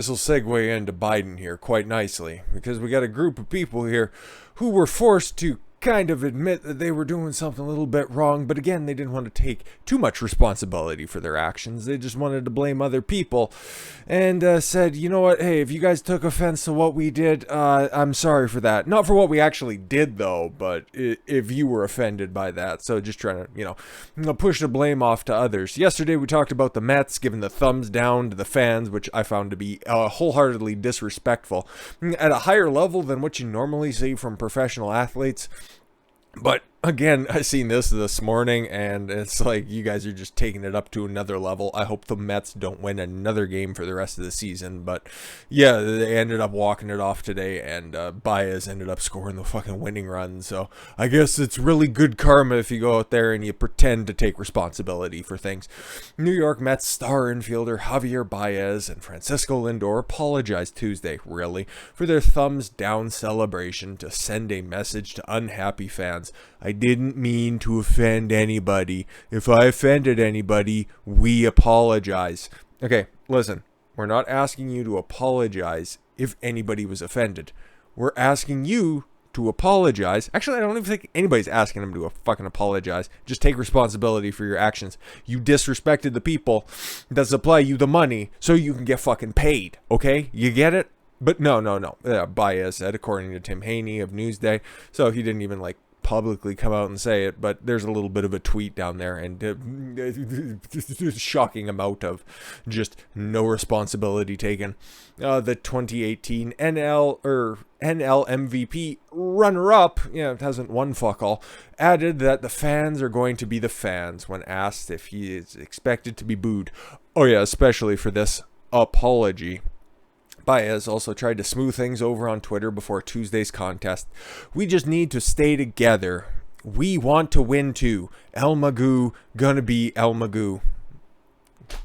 This will segue into Biden here quite nicely, because we got a group of people here who were forced to kind of admit that they were doing something a little bit wrong, but again, they didn't want to take too much responsibility for their actions. They just wanted to blame other people, and said, you know what, hey, if you guys took offense to what we did, I'm sorry for that. Not for what we actually did, though, but if you were offended by that. So just trying to, push the blame off to others. Yesterday, we talked about the Mets giving the thumbs down to the fans, which I found to be wholeheartedly disrespectful at a higher level than what you normally see from professional athletes. But again, I seen this morning, and it's like, you guys are just taking it up to another level. I hope the Mets don't win another game for the rest of the season. But yeah, they ended up walking it off today, and Baez ended up scoring the fucking winning run. So I guess it's really good karma if you go out there and you pretend to take responsibility for things. New York Mets star infielder Javier Baez and Francisco Lindor apologized Tuesday, really, for their thumbs down celebration to send a message to unhappy fans. I didn't mean to offend anybody. If I offended anybody, we apologize. Okay, listen, we're not asking you to apologize if anybody was offended. We're asking you to apologize. Actually, I don't even think anybody's asking them to fucking apologize. Just take responsibility for your actions. You disrespected the people that supply you the money so you can get fucking paid, okay? You get it? But no. Baez said, according to Tim Haney of Newsday. So he didn't even, publicly come out and say it, but there's a little bit of a tweet down there, and shocking amount of just no responsibility taken. The 2018 NL MVP runner-up, it hasn't won fuck all, added that the fans are going to be the fans when asked if he is expected to be booed. Oh yeah, especially for this apology. Baez also tried to smooth things over on Twitter before Tuesday's contest. We just need to stay together. We want to win too. El Magoo gonna be El Magoo.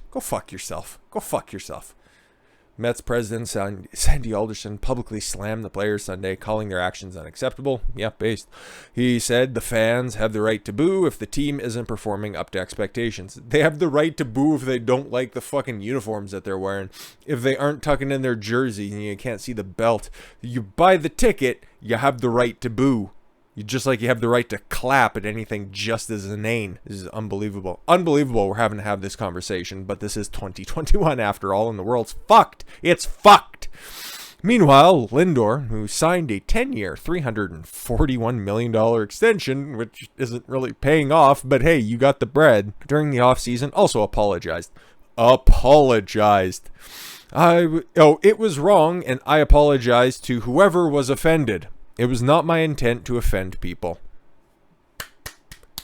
Go fuck yourself. Go fuck yourself. Mets president Sandy Alderson publicly slammed the players Sunday, calling their actions unacceptable. Yep, based. He said the fans have the right to boo if the team isn't performing up to expectations. They have the right to boo if they don't like the fucking uniforms that they're wearing. If they aren't tucking in their jersey and you can't see the belt, you buy the ticket, you have the right to boo. Just like you have the right to clap at anything just as inane. This is unbelievable. Unbelievable we're having to have this conversation, but this is 2021 after all, and the world's fucked. It's fucked. Meanwhile, Lindor, who signed a 10-year, $341 million extension, which isn't really paying off, but hey, you got the bread, during the offseason, also apologized. It was wrong, and I apologize to whoever was offended. It was not my intent to offend people.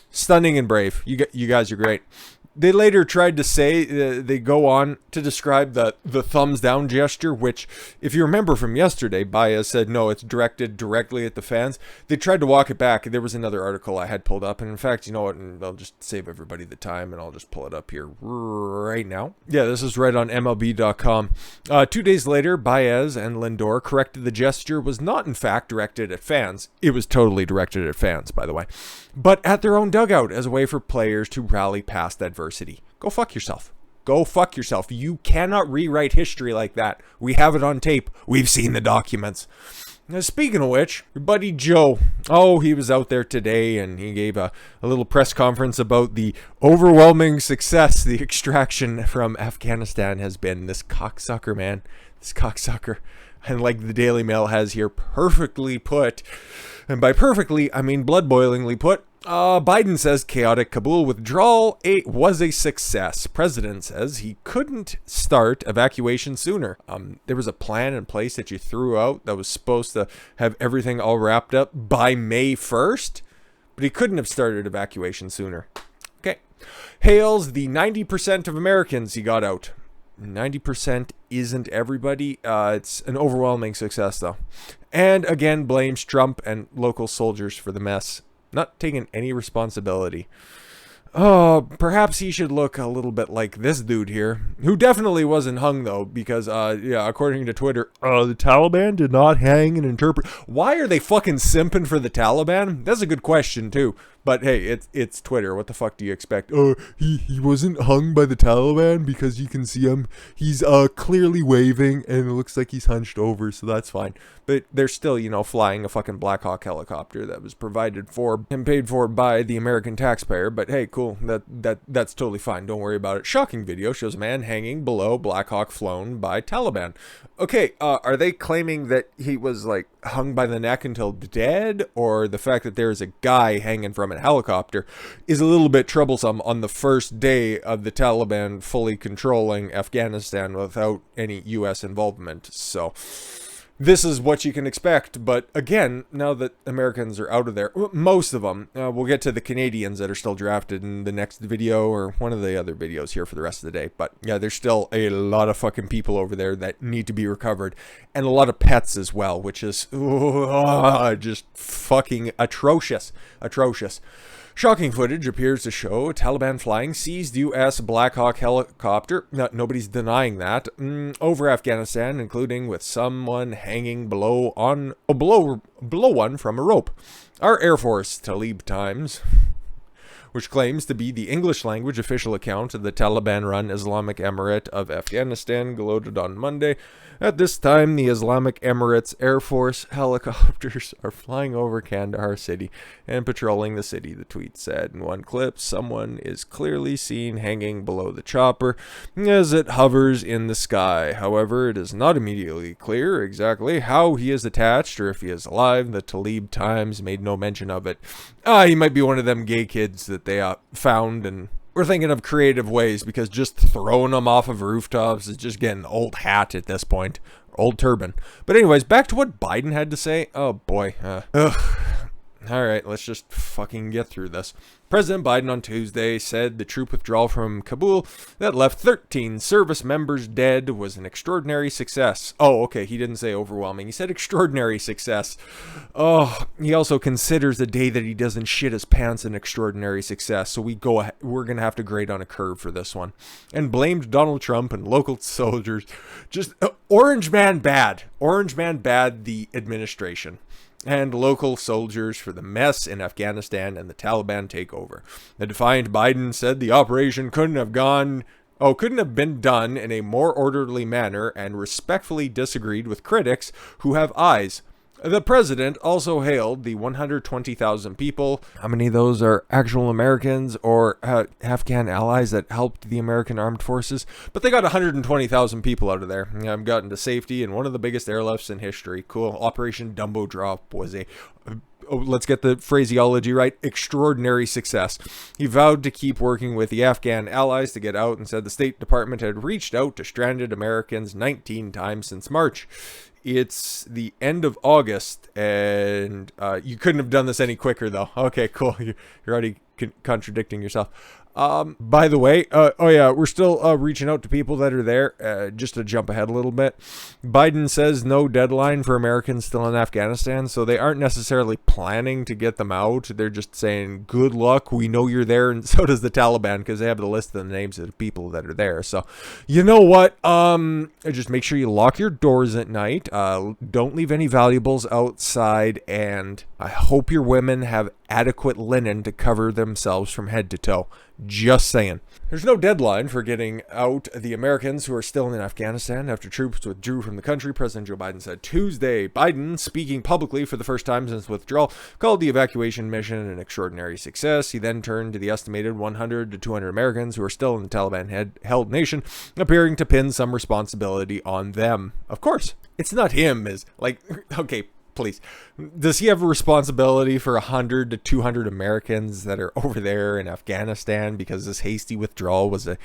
Stunning and brave. You guys are great. They later tried to say, they go on to describe the thumbs down gesture, which, if you remember from yesterday, Baez said, no, it's directed directly at the fans. They tried to walk it back. There was another article I had pulled up, and in fact, you know what, and I'll just save everybody the time, and I'll just pull it up here right now. Yeah, this is right on MLB.com. 2 days later, Baez and Lindor corrected the gesture was not, in fact, directed at fans. It was totally directed at fans, by the way, but at their own dugout as a way for players to rally past adversity. Go fuck yourself. Go fuck yourself. You cannot rewrite history like that. We have it on tape. We've seen the documents. Now, speaking of which, your buddy Joe, he was out there today, and he gave a little press conference about the overwhelming success the extraction from Afghanistan has been. This cocksucker, man. This cocksucker. And like the Daily Mail has here perfectly put, and by perfectly, I mean blood-boilingly put, Biden says chaotic Kabul withdrawal was a success. President says he couldn't start evacuation sooner. There was a plan in place that you threw out that was supposed to have everything all wrapped up by May 1st, but he couldn't have started evacuation sooner. Okay. Hails the 90% of Americans he got out. 90% isn't everybody. It's an overwhelming success, though. And again, blames Trump and local soldiers for the mess. Not taking any responsibility. Perhaps he should look a little bit like this dude here, who definitely wasn't hung, though, because, according to Twitter, the Taliban did not hang and interpret. Why are they fucking simping for the Taliban? That's a good question, too. But hey, it's Twitter. What the fuck do you expect? Oh, he wasn't hung by the Taliban because you can see him. He's clearly waving and it looks like he's hunched over, so that's fine. But they're still, flying a fucking Black Hawk helicopter that was provided for and paid for by the American taxpayer. But hey, cool. That's totally fine. Don't worry about it. Shocking video shows a man hanging below Black Hawk flown by Taliban. Okay, are they claiming that he was like hung by the neck until dead, or the fact that there is a guy hanging from a helicopter is a little bit troublesome on the first day of the Taliban fully controlling Afghanistan without any U.S. involvement? So this is what you can expect. But again, now that Americans are out of there, most of them, we'll get to the Canadians that are still drafted in the next video or one of the other videos here for the rest of the day. But yeah, there's still a lot of fucking people over there that need to be recovered, and a lot of pets as well, which is just fucking atrocious. Shocking footage appears to show a Taliban flying seized U.S. Black Hawk helicopter, nobody's denying that, over Afghanistan, including with someone hanging below one from a rope. Our Air Force Talib Times, which claims to be the English language official account of the Taliban-run Islamic Emirate of Afghanistan, gloated on Monday. At this time, the Islamic Emirates Air Force helicopters are flying over Kandahar city and patrolling the city, the tweet said. In one clip, someone is clearly seen hanging below the chopper as it hovers in the sky. However, it is not immediately clear exactly how he is attached or if he is alive. The Talib Times made no mention of it. He might be one of them gay kids that they found, and we're thinking of creative ways, because just throwing them off of rooftops is just getting old hat at this point. Old turban. But anyways, back to what Biden had to say. Oh boy. Alright, let's just fucking get through this. President Biden on Tuesday said the troop withdrawal from Kabul that left 13 service members dead was an extraordinary success. Oh, okay, he didn't say overwhelming. He said extraordinary success. Oh, he also considers the day that he doesn't shit his pants an extraordinary success. So we're going to have to grade on a curve for this one. And blamed Donald Trump and local soldiers. Just Orange Man bad. Orange Man bad, the administration and local soldiers for the mess in Afghanistan and the Taliban takeover. The defiant Biden said the operation couldn't have been done in a more orderly manner, and respectfully disagreed with critics who have eyes. The president also hailed the 120,000 people. How many of those are actual Americans or Afghan allies that helped the American armed forces? But they got 120,000 people out of there. I've gotten to safety in one of the biggest airlifts in history. Cool. Operation Dumbo Drop was let's get the phraseology right, extraordinary success. He vowed to keep working with the Afghan allies to get out, and said the State Department had reached out to stranded Americans 19 times since March. It's the end of August, and you couldn't have done this any quicker, though. Okay, cool. You're already contradicting yourself. By the way, we're still reaching out to people that are there. Just to jump ahead a little bit, Biden says no deadline for Americans still in Afghanistan, so they aren't necessarily planning to get them out. They're just saying good luck. We know you're there, and so does the Taliban, because they have the list of the names of the people that are there. So you know what? Just make sure you lock your doors at night. Don't leave any valuables outside, and I hope your women have adequate linen to cover themselves from head to toe. Just saying. There's no deadline for getting out the Americans who are still in Afghanistan after troops withdrew from the country, President Joe Biden said Tuesday. Biden, speaking publicly for the first time since withdrawal, called the evacuation mission an extraordinary success. He then turned to the estimated 100 to 200 Americans who are still in the Taliban-held nation, appearing to pin some responsibility on them. Of course, it's not him. Okay, please. Does he have a responsibility for 100 to 200 Americans that are over there in Afghanistan because this hasty withdrawal was an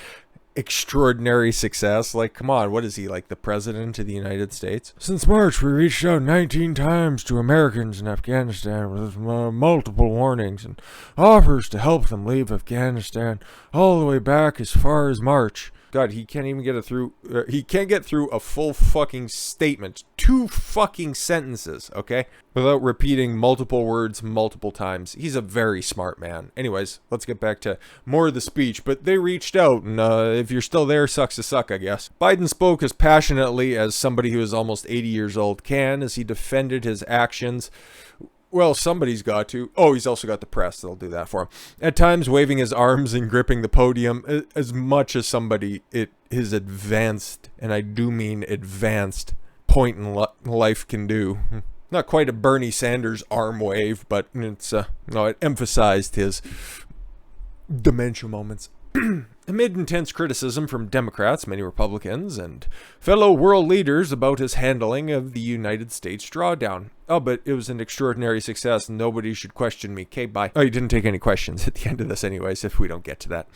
extraordinary success? Like, come on, what is he, like the president of the United States? Since March, we reached out 19 times to Americans in Afghanistan with multiple warnings and offers to help them leave Afghanistan all the way back as far as March. God, he can't even get it through. He can't get through a full fucking statement. 2 fucking sentences, okay? Without repeating multiple words multiple times. He's a very smart man. Anyways, let's get back to more of the speech. But they reached out, and if you're still there, sucks to suck, I guess. Biden spoke as passionately as somebody who is almost 80 years old can, as he defended his actions Well, somebody's got to. Oh, he's also got the press. They'll do that for him. At times, waving his arms and gripping the podium as much as somebody his advanced, and I do mean advanced, point in life can do. Not quite a Bernie Sanders arm wave, but it emphasized his dementia moments. Amid intense criticism from Democrats, many Republicans, and fellow world leaders about his handling of the United States drawdown. Oh, but it was an extraordinary success. Nobody should question me. Okay, bye. Oh, you didn't take any questions at the end of this anyways, if we don't get to that.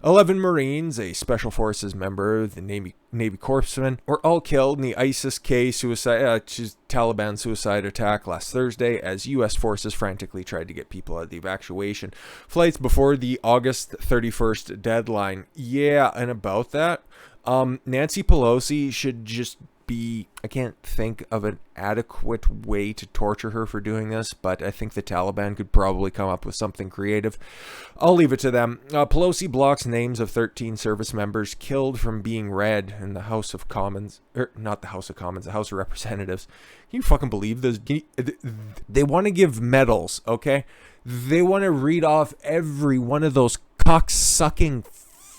11 Marines, a Special Forces member, the Navy Corpsman, were all killed in the ISIS-K Taliban suicide attack last Thursday as U.S. forces frantically tried to get people out of the evacuation flights before the August 31st deadline. Yeah, and about that, Nancy Pelosi should just be, I can't think of an adequate way to torture her for doing this, but I think the Taliban could probably come up with something creative. I'll leave it to them. Pelosi blocks names of 13 service members killed from being read in the House of Commons, not the House of Commons, the House of Representatives. Can you fucking believe this? They want to give medals, okay? They want to read off every one of those cock-sucking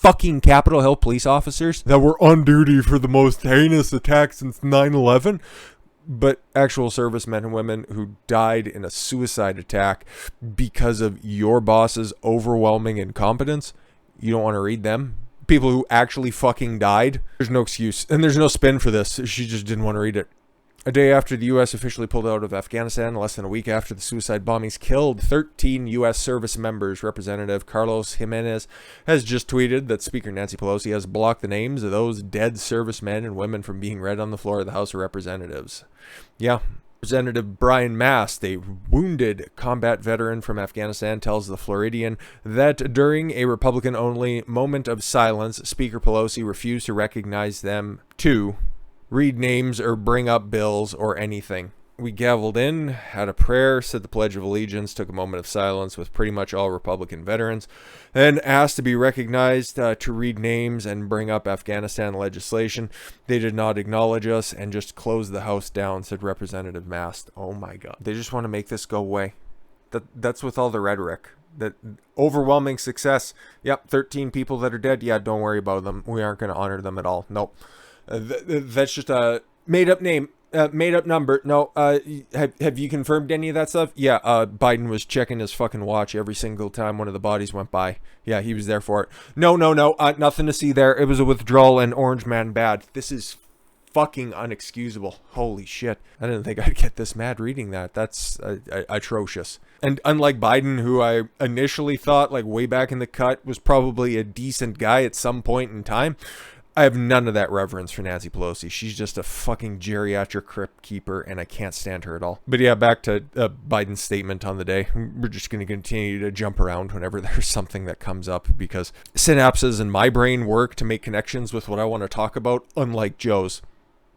fucking Capitol Hill police officers that were on duty for the most heinous attack since 9/11, but actual servicemen and women who died in a suicide attack because of your boss's overwhelming incompetence. You don't want to read them? People who actually fucking died? There's no excuse, and there's no spin for this. She just didn't want to read it. A day after the U.S. officially pulled out of Afghanistan, less than a week after the suicide bombings killed 13 U.S. service members, Representative Carlos Jimenez has just tweeted that Speaker Nancy Pelosi has blocked the names of those dead servicemen and women from being read on the floor of the House of Representatives. Yeah. Representative Brian Mast, a wounded combat veteran from Afghanistan, tells the Floridian that during a Republican-only moment of silence, Speaker Pelosi refused to recognize them to read names or bring up bills or anything. We gavelled in, had a prayer, said the Pledge of Allegiance, took a moment of silence with pretty much all Republican veterans, then asked to be recognized to read names and bring up Afghanistan legislation. They did not acknowledge us and just closed the House down, said Representative Mast. Oh my God. They just want to make this go away. That's with all the rhetoric. That overwhelming success. Yep, 13 people that are dead. Yeah, don't worry about them. We aren't going to honor them at all. Nope. That's just a made-up name, made-up number. No, have you confirmed any of that stuff? Yeah, Biden was checking his fucking watch every single time one of the bodies went by. Yeah, he was there for it. No, nothing to see there. It was a withdrawal and Orange Man bad. This is fucking unexcusable. Holy shit. I didn't think I'd get this mad reading that. That's atrocious. And unlike Biden, who I initially thought, like way back in the cut, was probably a decent guy at some point in time, I have none of that reverence for Nancy Pelosi. She's just a fucking geriatric crypt keeper, and I can't stand her at all. But yeah, back to Biden's statement on the day. We're just going to continue to jump around whenever there's something that comes up, because synapses in my brain work to make connections with what I want to talk about, unlike Joe's.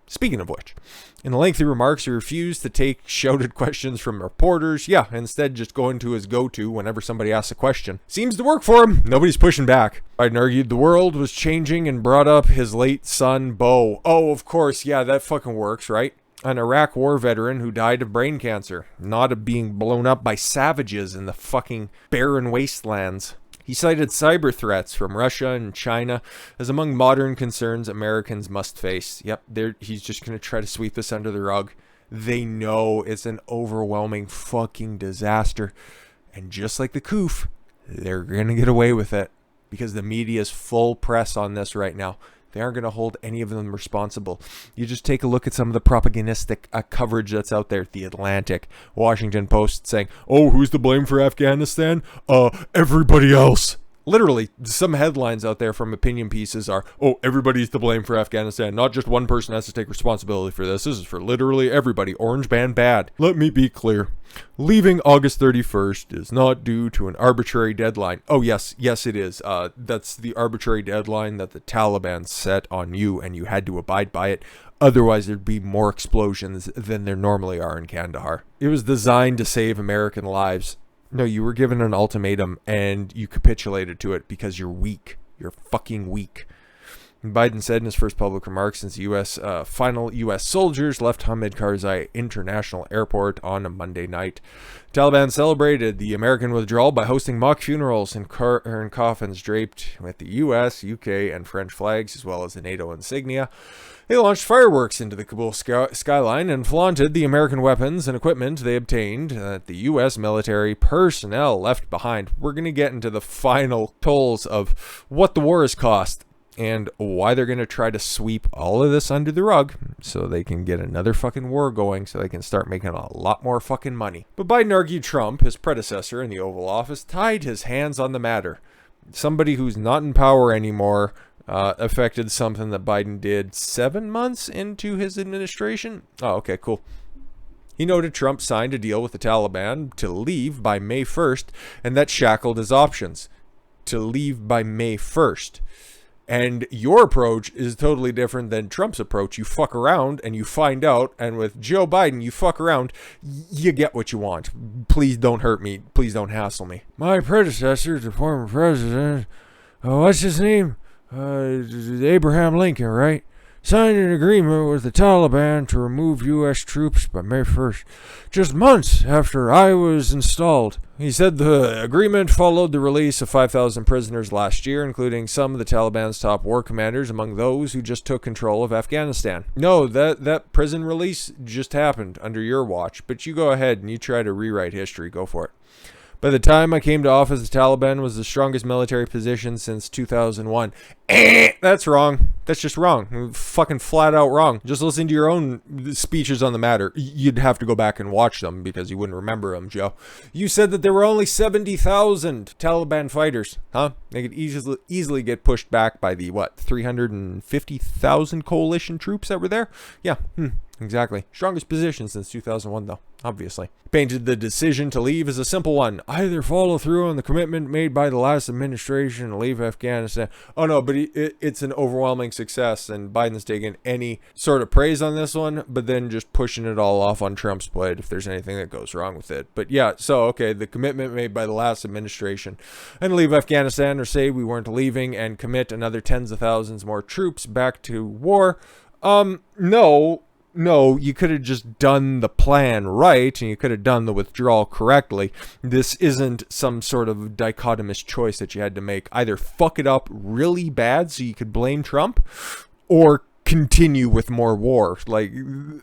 Speaking of which, in the lengthy remarks, he refused to take shouted questions from reporters. Yeah, instead just going to his go-to whenever somebody asks a question. Seems to work for him. Nobody's pushing back. Biden argued the world was changing and brought up his late son, Beau. Oh, of course. Yeah, that fucking works, right? An Iraq war veteran who died of brain cancer, not of being blown up by savages in the fucking barren wastelands. He cited cyber threats from Russia and China as among modern concerns Americans must face. Yep, he's just going to try to sweep this under the rug. They know it's an overwhelming fucking disaster. And just like the coof, they're going to get away with it because the media is full press on this right now. They aren't going to hold any of them responsible. You just take a look at some of the propagandistic coverage that's out there. The Atlantic, Washington Post saying, oh, who's to blame for Afghanistan? Everybody else. Literally, some headlines out there from opinion pieces are, oh, everybody's to blame for Afghanistan. Not just one person has to take responsibility for this. This is for literally everybody. Orange man bad. Let me be clear. Leaving August 31st is not due to an arbitrary deadline. Oh, yes, it is. That's the arbitrary deadline that the Taliban set on you, and you had to abide by it. Otherwise, there'd be more explosions than there normally are in Kandahar. It was designed to save American lives. No, you were given an ultimatum, and you capitulated to it because you're weak. You're fucking weak. Biden said in his first public remarks since final U.S. soldiers left Hamid Karzai International Airport on a Monday night. Taliban celebrated the American withdrawal by hosting mock funerals and coffins draped with the U.S., U.K., and French flags, as well as the NATO insignia. They launched fireworks into the Kabul skyline and flaunted the American weapons and equipment they obtained that the U.S. military personnel left behind. We're going to get into the final tolls of what the war has cost and why they're going to try to sweep all of this under the rug so they can get another fucking war going so they can start making a lot more fucking money. But Biden argued Trump, his predecessor in the Oval Office, tied his hands on the matter. Somebody who's not in power anymore affected something that Biden did 7 months into his administration. Oh, okay, cool. He noted Trump signed a deal with the Taliban to leave by May 1st, and that shackled his options to leave by May 1st. And your approach is totally different than Trump's approach. You fuck around and you find out. And with Joe Biden, you fuck around, you get what you want. Please don't hurt me. Please don't hassle me. My predecessor, the former president, what's his name? Abraham Lincoln, right? Signed an agreement with the Taliban to remove U.S. troops by May 1st, just months after I was installed. He said the agreement followed the release of 5,000 prisoners last year, including some of the Taliban's top war commanders, among those who just took control of Afghanistan. No, that prison release just happened under your watch, but you go ahead and you try to rewrite history. Go for it. By the time I came to office, the Taliban was the strongest military position since 2001. That's wrong. That's just wrong. Fucking flat out wrong. Just listen to your own speeches on the matter. You'd have to go back and watch them because you wouldn't remember them, Joe. You said that there were only 70,000 Taliban fighters, huh? They could easily get pushed back by the, 350,000 coalition troops that were there? Yeah, exactly. Strongest position since 2001, though, obviously. Painted the decision to leave as a simple one. Either follow through on the commitment made by the last administration and leave Afghanistan. Oh, no, but it's an overwhelming success, and Biden's taking any sort of praise on this one, but then just pushing it all off on Trump's plate if there's anything that goes wrong with it. But yeah, so, okay, the commitment made by the last administration and leave Afghanistan, or say we weren't leaving and commit another tens of thousands more troops back to war. No, you could have just done the plan right, and you could have done the withdrawal correctly. This isn't some sort of dichotomous choice that you had to make. Either fuck it up really bad so you could blame Trump, or continue with more war. Like,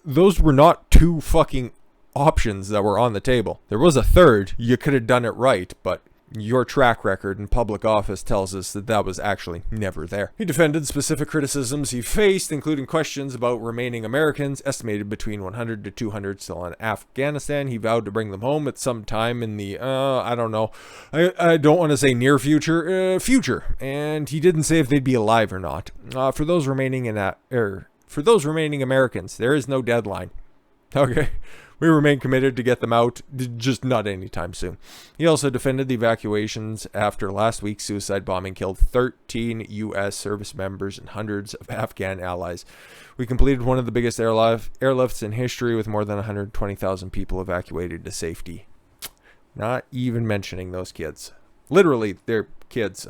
those were not two fucking options that were on the table. There was a third. You could have done it right, but your track record in public office tells us that that was actually never there. He defended specific criticisms he faced, including questions about remaining Americans, estimated between 100 to 200 still in Afghanistan. He vowed to bring them home at some time in the, I don't know, I don't want to say near future, and he didn't say if they'd be alive or not. For those remaining Americans, there is no deadline. Okay. We remain committed to get them out, just not anytime soon. He also defended the evacuations after last week's suicide bombing killed 13 U.S. service members and hundreds of Afghan allies. We completed one of the biggest airlifts in history with more than 120,000 people evacuated to safety. Not even mentioning those kids. Literally, they're kids.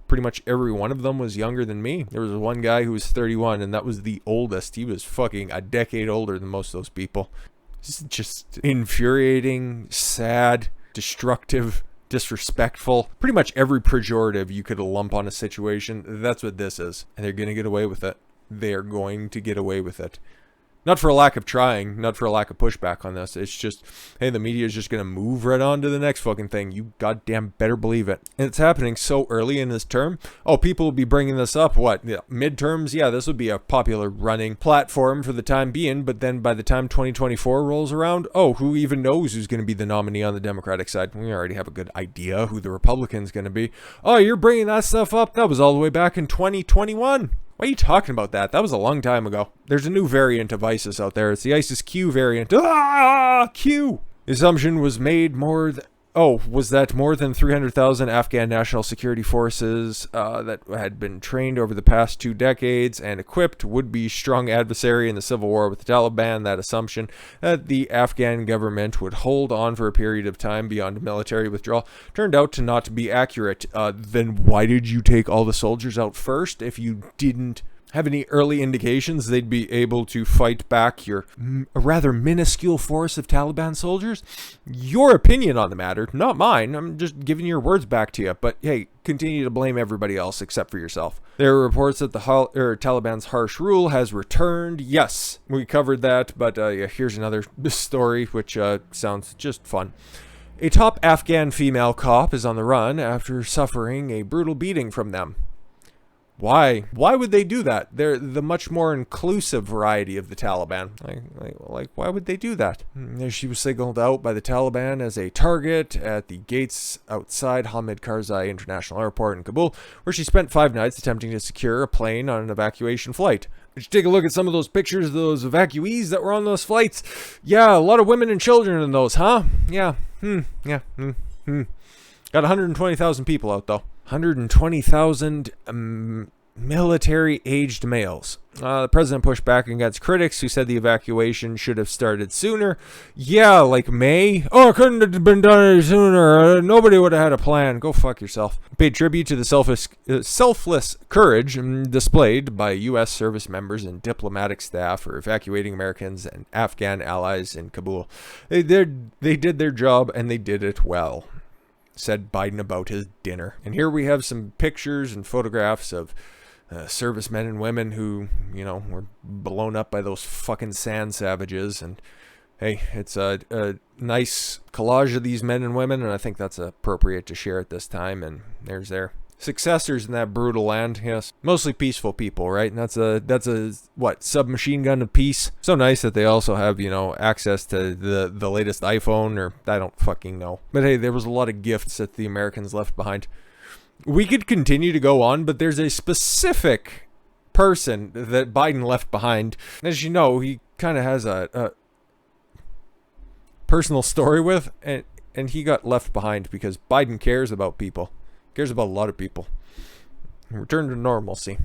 Pretty much every one of them was younger than me. There was one guy who was 31, and that was the oldest. He was fucking a decade older than most of those people. It's just infuriating, sad, destructive, disrespectful. Pretty much every pejorative you could lump on a situation, that's what this is. And they're going to get away with it. They are going to get away with it. Not for a lack of trying, not for a lack of pushback on this. It's just, hey, the media is just going to move right on to the next fucking thing. You goddamn better believe it. And it's happening so early in this term. Oh, people will be bringing this up, midterms? Yeah, this would be a popular running platform for the time being. But then by the time 2024 rolls around, who even knows who's going to be the nominee on the Democratic side? We already have a good idea who the Republican's going to be. Oh, you're bringing that stuff up? That was all the way back in 2021. Why are you talking about that? That was a long time ago. There's a new variant of ISIS out there. It's the ISIS-Q variant. Q! The assumption was made more Was that more than 300,000 Afghan national security forces that had been trained over the past 2 decades and equipped would be strong adversary in the civil war with the Taliban? That assumption that the Afghan government would hold on for a period of time beyond military withdrawal turned out to not be accurate. Then why did you take all the soldiers out first if you didn't have any early indications they'd be able to fight back your rather minuscule force of Taliban soldiers? Your opinion on the matter, not mine. I'm just giving your words back to you. But hey, continue to blame everybody else except for yourself. There are reports that the Taliban's harsh rule has returned. Yes, we covered that. But here's another story which sounds just fun. A top Afghan female cop is on the run after suffering a brutal beating from them. Why? Why would they do that? They're the much more inclusive variety of the Taliban. Like, why would they do that? She was signaled out by the Taliban as a target at the gates outside Hamid Karzai International Airport in Kabul, where she spent 5 nights attempting to secure a plane on an evacuation flight. Did you take a look at some of those pictures of those evacuees that were on those flights? Yeah, a lot of women and children in those, huh? Yeah. Got 120,000 people out, though. 120,000 military-aged males. The president pushed back against critics who said the evacuation should have started sooner. Yeah, like May. Oh, it couldn't have been done any sooner. Nobody would have had a plan. Go fuck yourself. Paid tribute to the selfless courage displayed by U.S. service members and diplomatic staff for evacuating Americans and Afghan allies in Kabul. They did their job, and they did it well, said Biden about his dinner. And here we have some pictures and photographs of servicemen and women who, were blown up by those fucking sand savages. And hey, it's a nice collage of these men and women, and I think that's appropriate to share at this time. And there's their successors in that brutal land. Yes, mostly peaceful people, right? And that's a submachine gun of peace. So nice that they also have access to the latest iPhone, or I don't fucking know. But hey, there was a lot of gifts that the Americans left behind. We could continue to go on, but there's a specific person that Biden left behind. As you know, he kind of has a personal story with, and he got left behind because Biden cares about people. Cares about a lot of people. Return to normalcy.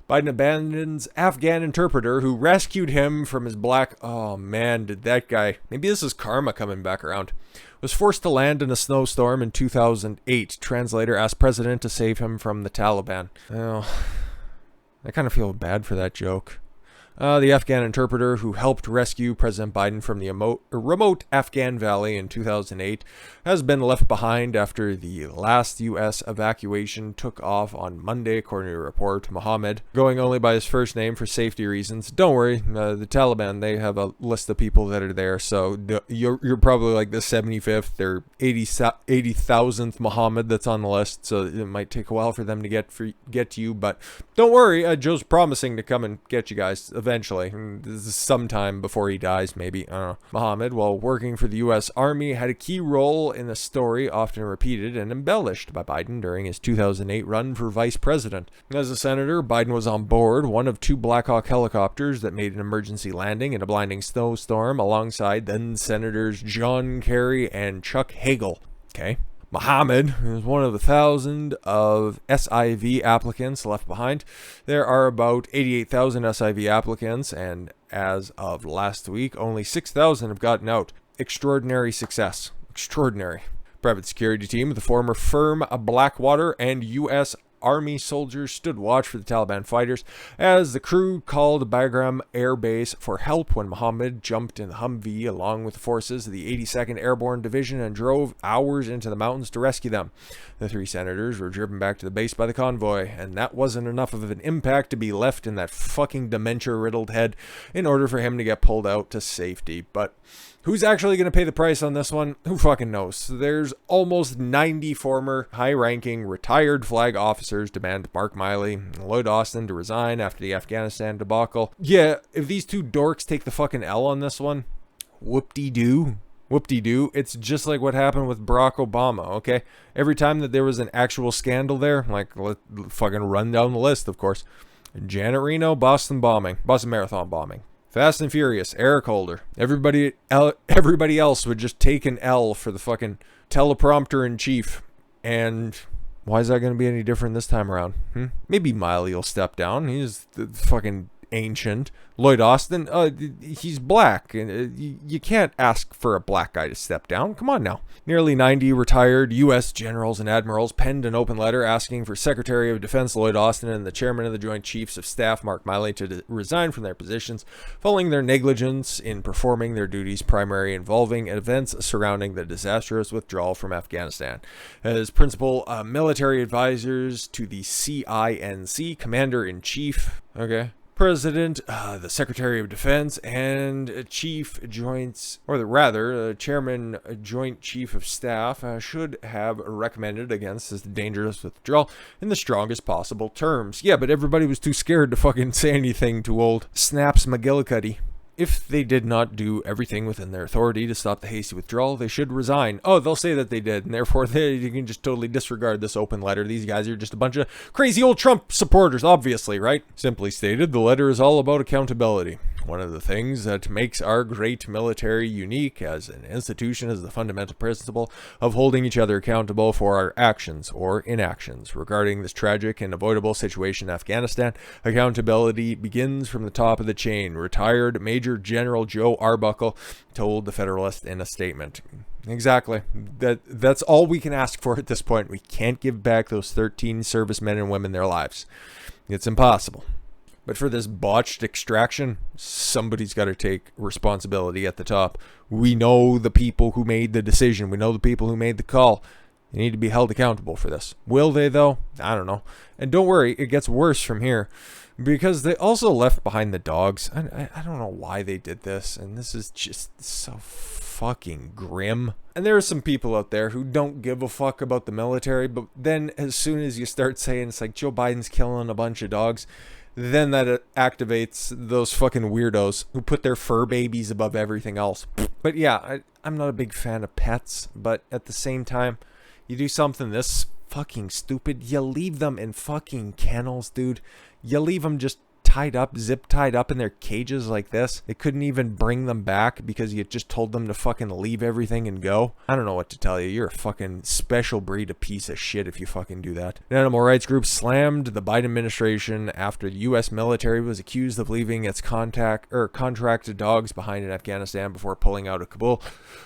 Biden abandons Afghan interpreter who rescued him from his black... Oh man, did that guy... Maybe this is karma coming back around. Was forced to land in a snowstorm in 2008. Translator asked president to save him from the Taliban. Oh, I kind of feel bad for that joke. The Afghan interpreter who helped rescue President Biden from the remote Afghan valley in 2008 has been left behind after the last U.S. evacuation took off on Monday, according to a report. Mohammed, going only by his first name for safety reasons. Don't worry, the Taliban, they have a list of people that are there, so you're probably like the 75th or 80,000th Mohammed that's on the list, so it might take a while for them to get to you, but don't worry, Joe's promising to come and get you guys eventually. This is sometime before he dies, maybe. I don't know. Mohammed, while working for the U.S. Army, had a key role in the story often repeated and embellished by Biden during his 2008 run for vice president. As a senator, Biden was on board one of 2 Black Hawk helicopters that made an emergency landing in a blinding snowstorm alongside then Senators John Kerry and Chuck Hagel. Okay. Mohammed is one of the 1,000 of SIV applicants left behind. There are about 88,000 SIV applicants, and as of last week, only 6,000 have gotten out. Extraordinary success. Extraordinary. Private security team of the former firm Blackwater and U.S. Army soldiers stood watch for the Taliban fighters as the crew called Bagram Air Base for help when Mohammed jumped in the Humvee along with the forces of the 82nd Airborne Division and drove hours into the mountains to rescue them. The 3 senators were driven back to the base by the convoy, and that wasn't enough of an impact to be left in that fucking dementia-riddled head in order for him to get pulled out to safety. But who's actually going to pay the price on this one? Who fucking knows? There's almost 90 former high-ranking retired flag officers demand Mark Miley and Lloyd Austin to resign after the Afghanistan debacle. Yeah, if these 2 dorks take the fucking L on this one, whoop-de-doo. Whoop-de-doo. It's just like what happened with Barack Obama, okay? Every time that there was an actual scandal there, like, let's fucking run down the list, of course. Janet Reno, Boston Marathon bombing. Fast and Furious, Eric Holder. Everybody else would just take an L for the fucking teleprompter in chief. And why is that going to be any different this time around? Maybe Miley will step down. He's the fucking ancient. Lloyd Austin, he's black. And you can't ask for a black guy to step down. Come on now. Nearly 90 retired U.S. generals and admirals penned an open letter asking for Secretary of Defense Lloyd Austin and the Chairman of the Joint Chiefs of Staff Mark Miley to resign from their positions following their negligence in performing their duties primarily involving events surrounding the disastrous withdrawal from Afghanistan. As principal military advisors to the CINC, Commander-in-Chief, President, the Secretary of Defense, and Chief Joints, Chairman Joint Chief of Staff should have recommended against this dangerous withdrawal in the strongest possible terms. Yeah, but everybody was too scared to fucking say anything to old Snaps McGillicuddy. If they did not do everything within their authority to stop the hasty withdrawal, they should resign. Oh, they'll say that they did, and therefore you can just totally disregard this open letter. These guys are just a bunch of crazy old Trump supporters, obviously, right? Simply stated, the letter is all about accountability. One of the things that makes our great military unique as an institution is the fundamental principle of holding each other accountable for our actions or inactions. Regarding this tragic and avoidable situation in Afghanistan, accountability begins from the top of the chain. Retired Major General Joe Arbuckle told the Federalist in a statement. Exactly. That's all we can ask for at this point. We can't give back those 13 servicemen and women their lives. It's impossible. But for this botched extraction, somebody's got to take responsibility at the top. We know the people who made the decision. We know the people who made the call. They need to be held accountable for this. Will they, though? I don't know. And don't worry, it gets worse from here. Because they also left behind the dogs. I don't know why they did this. And this is just so fucking grim. And there are some people out there who don't give a fuck about the military. But then as soon as you start saying it's like Joe Biden's killing a bunch of dogs, then that activates those fucking weirdos who put their fur babies above everything else. But yeah, I'm not a big fan of pets, but at the same time, you do something this fucking stupid, you leave them in fucking kennels, dude. You leave them just zip tied up in their cages like this. They couldn't even bring them back because you just told them to fucking leave everything and go. I don't know what to tell you. You're a fucking special breed of piece of shit if you fucking do that. An animal rights group slammed the Biden administration after the U.S. military was accused of leaving its contracted dogs behind in Afghanistan before pulling out of Kabul.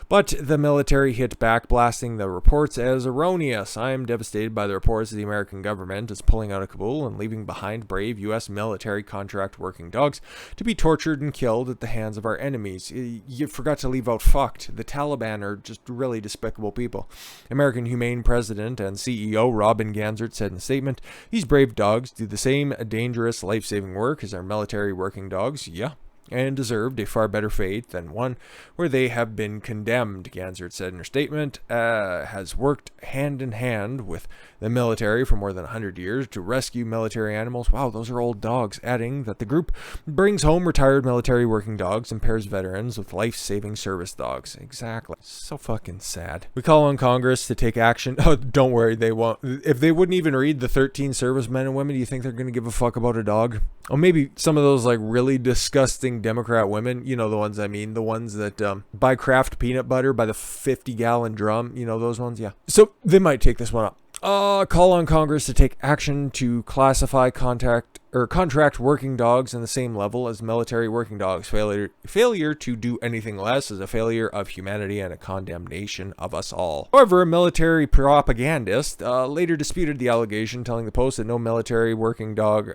But the military hit back, blasting the reports as erroneous. I am devastated by the reports that the American government is pulling out of Kabul and leaving behind brave U.S. military contract working dogs to be tortured and killed at the hands of our enemies. You forgot to leave out fucked. The Taliban are just really despicable people. American Humane President and CEO Robin Ganzert said in a statement, "These brave dogs do the same dangerous life-saving work as our military working dogs. Yeah. And deserved a far better fate than one where they have been condemned," Ganzert said in her statement. Has worked hand in hand with the military for more than 100 years to rescue military animals. Wow, those are old dogs. Adding that the group brings home retired military working dogs and pairs veterans with life-saving service dogs. Exactly. So fucking sad. We call on Congress to take action. Oh, don't worry, they won't. If they wouldn't even read the 13 servicemen and women, do you think they're going to give a fuck about a dog? Oh, maybe some of those like really disgusting Democrat women, you know the ones I mean, the ones that buy Kraft peanut butter by the 50-gallon drum, you know those ones, yeah. So they might take this one up. Call on Congress to take action to classify contract working dogs in the same level as military working dogs. Failure to do anything less is a failure of humanity and a condemnation of us all. However, a military propagandist later disputed the allegation, telling the Post that no military working dog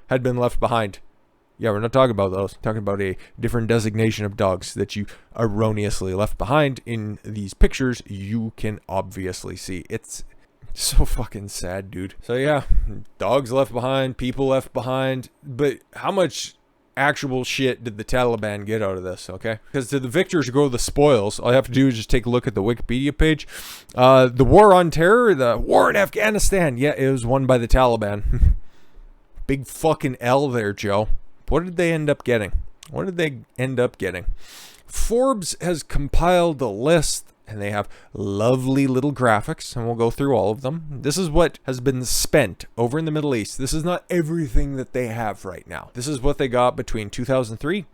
had been left behind. Yeah, we're not talking about those. We're talking about a different designation of dogs that you erroneously left behind in these pictures. You can obviously see. It's so fucking sad, dude. So yeah, dogs left behind, people left behind. But how much actual shit did the Taliban get out of this, okay? Because to the victors go the spoils. All you have to do is just take a look at the Wikipedia page. The war on terror, the war in Afghanistan. Yeah, it was won by the Taliban. Big fucking L there, Joe. What did they end up getting? Forbes has compiled a list and they have lovely little graphics, and we'll go through all of them. This is what has been spent over in the Middle East. This is not everything that they have right now. This is what they got between 2003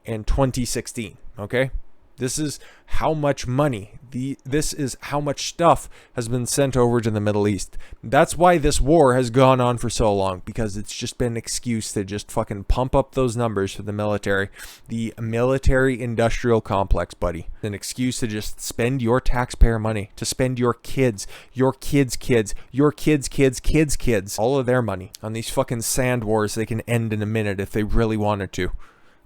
and 2016, okay? This is how much money, this is how much stuff has been sent over to the Middle East. That's why this war has gone on for so long, because it's just been an excuse to just fucking pump up those numbers for the military. The military industrial complex, buddy. An excuse to just spend your taxpayer money, to spend your kids, your kids' kids, your kids' kids' kids' kids, all of their money on these fucking sand wars they can end in a minute if they really wanted to.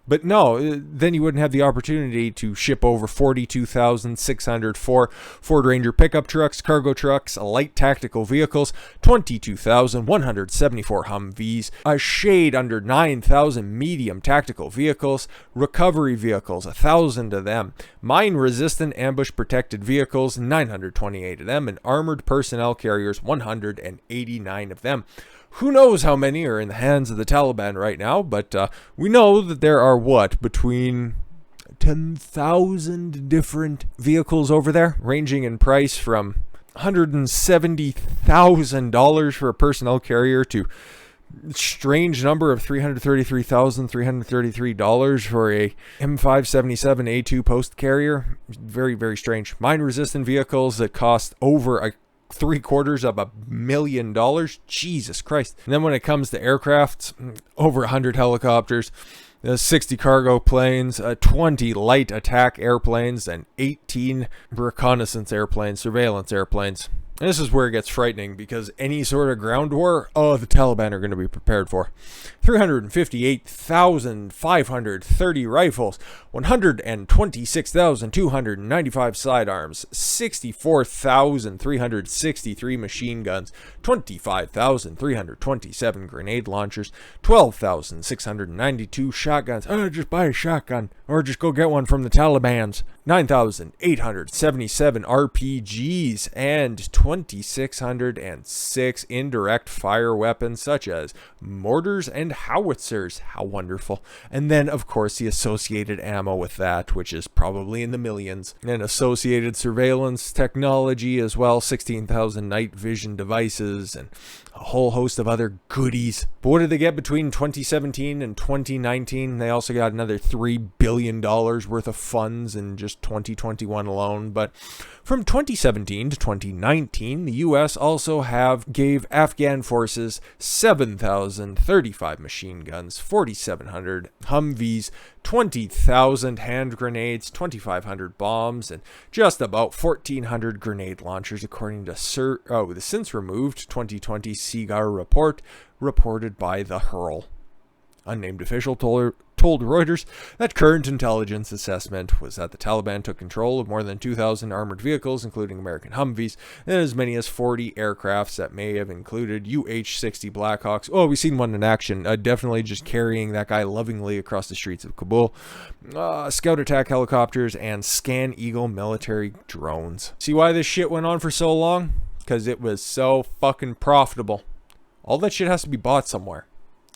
But no, then you wouldn't have the opportunity to ship over 42,604 Ford Ranger pickup trucks, cargo trucks, light tactical vehicles, 22,174 Humvees, a shade under 9,000 medium tactical vehicles, recovery vehicles, 1,000 of them, mine-resistant ambush-protected vehicles, 928 of them, and armored personnel carriers, 189 of them. Who knows how many are in the hands of the Taliban right now, but we know that there are, between 10,000 different vehicles over there, ranging in price from $170,000 for a personnel carrier to strange number of $333,333 for a M577A2 post carrier. Very, very strange. Mine-resistant vehicles that cost over $750,000. Jesus Christ. And then when it comes to aircrafts, over 100 helicopters, 60 cargo planes, 20 light attack airplanes, and 18 reconnaissance airplanes, surveillance airplanes. And this is where it gets frightening, because any sort of ground war, the Taliban are going to be prepared for. 358,530 rifles, 126,295 sidearms, 64,363 machine guns, 25,327 grenade launchers, 12,692 shotguns. Just buy a shotgun, or just go get one from the Talibans. 9,877 RPGs, and 2,606 indirect fire weapons such as mortars and howitzers. How wonderful. And then, of course, the associated ammo with that, which is probably in the millions. And associated surveillance technology as well, 16,000 night vision devices, and a whole host of other goodies. But what did they get between 2017 and 2019? They also got another $3 billion worth of funds in just 2021 alone. But from 2017 to 2019, the U.S. also gave Afghan forces 7,035 machine guns, 4,700 Humvees, 20,000 hand grenades, 2,500 bombs, and just about 1,400 grenade launchers, according to the since removed 2020 CIGAR report reported by the Hurl. Unnamed official told Reuters that current intelligence assessment was that the Taliban took control of more than 2,000 armored vehicles, including American Humvees, and as many as 40 aircrafts that may have included UH-60 Blackhawks. Oh, we've seen one in action, definitely just carrying that guy lovingly across the streets of Kabul. Scout attack helicopters and Scan Eagle military drones. See why this shit went on for so long? Because it was so fucking profitable. All that shit has to be bought somewhere.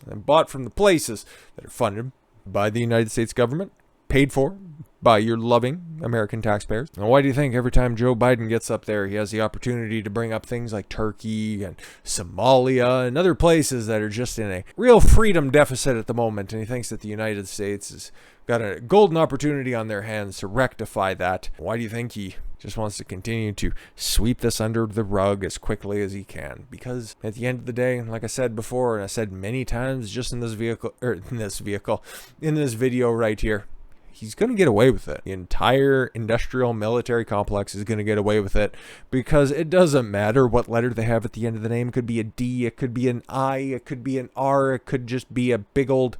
And bought from the places that are funded by the United States government, paid for by your loving American taxpayers. Now, why do you think every time Joe Biden gets up there, he has the opportunity to bring up things like Turkey and Somalia and other places that are just in a real freedom deficit at the moment, and he thinks that the United States has got a golden opportunity on their hands to rectify that? Why do you think he just wants to continue to sweep this under the rug as quickly as he can? Because at the end of the day, like I said before, and I said many times just in this video right here, he's going to get away with it. The entire industrial military complex is going to get away with it, because it doesn't matter what letter they have at the end of the name. It could be a D, it could be an I, it could be an R, it could just be a big old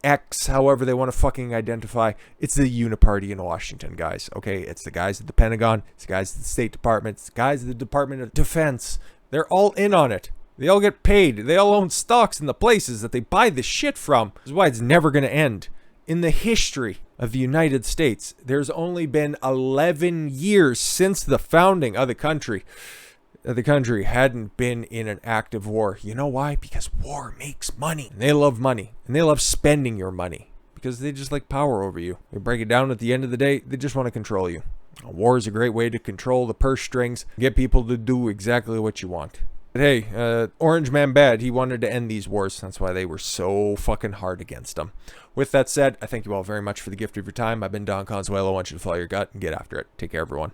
X, however they want to fucking identify. It's the uniparty in Washington, guys. Okay, it's the guys at the Pentagon, it's the guys at the State Department, it's the guys at the Department of Defense. They're all in on it. They all get paid. They all own stocks in the places that they buy this shit from. This is why it's never going to end. In the history of the United States, there's only been 11 years since the founding of the country that the country hadn't been in an active war. You know why? Because war makes money. And they love money. And they love spending your money, because they just like power over you. They break it down at the end of the day, they just want to control you. A war is a great way to control the purse strings, get people to do exactly what you want. But hey, Orange Man Bad, he wanted to end these wars. That's why they were so fucking hard against them. With that said, I thank you all very much for the gift of your time. I've been Don Consuelo. I want you to follow your gut and get after it. Take care, everyone.